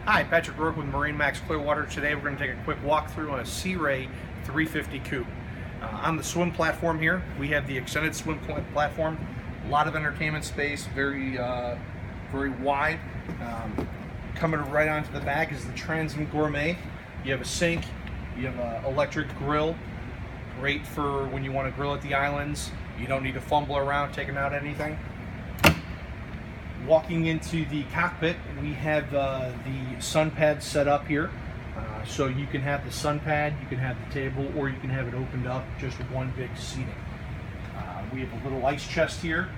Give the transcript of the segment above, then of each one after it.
Hi, Patrick Rourke with MarineMax Clearwater. Today we're going to take a quick walkthrough on a Sea Ray 350 Coupe. On the swim platform here, we have the extended swim platform. A lot of entertainment space, very wide. Coming right onto the back is the Transom Gourmet. You have a sink, you have an electric grill, great for when you want to grill at the islands. You don't need to fumble around taking out anything. Walking into the cockpit, we have the sun pad set up here. So you can have the sun pad, you can have the table, or you can have it opened up just one big seating. We have a little ice chest here.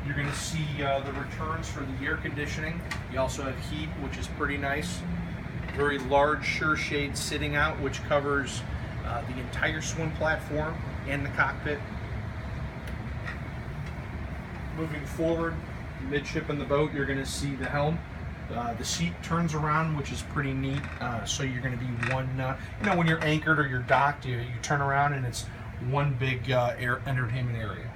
You're going to see the returns for the air conditioning. You also have heat, which is pretty nice. Very large sure shade sitting out, which covers the entire swim platform and the cockpit. Moving forward, midship in the boat, you're going to see the helm. The seat turns around, which is pretty neat. So you're going to be one, when you're anchored or you're docked, you turn around and it's one big entertainment area.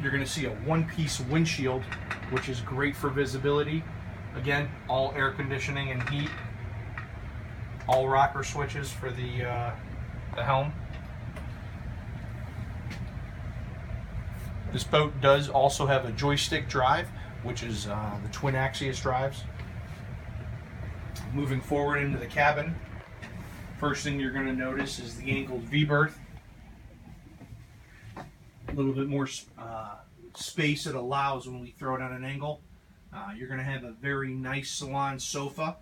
You're going to see a one-piece windshield, which is great for visibility. Again, all air conditioning and heat. All rocker switches for the helm. This boat does also have a Joystick Drive, which is the twin axius drives. Moving forward into the cabin, first thing you're going to notice is the angled V-berth. A little bit more space it allows when we throw it on an angle. You're going to have a very nice salon sofa.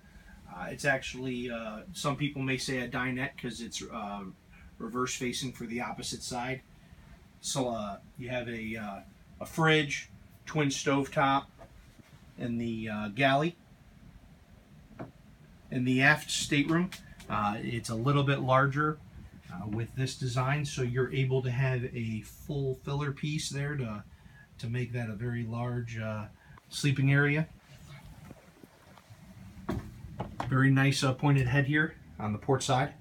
It's actually, some people may say a dinette because it's reverse facing for the opposite side. So you have a fridge, twin stovetop, in the galley. In the aft stateroom, it's a little bit larger with this design, so you're able to have a full filler piece there to make that a very large sleeping area. Very nice pointed head here on the port side.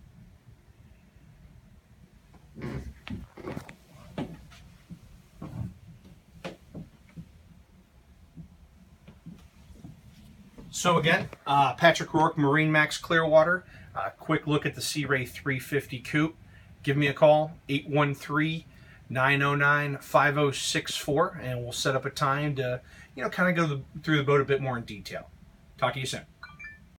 So again, Patrick Rourke, MarineMax Clearwater. Quick look at the Sea Ray 350 Coupe. Give me a call, 813-909-5064, and we'll set up a time to, kind of go through the boat a bit more in detail. Talk to you soon.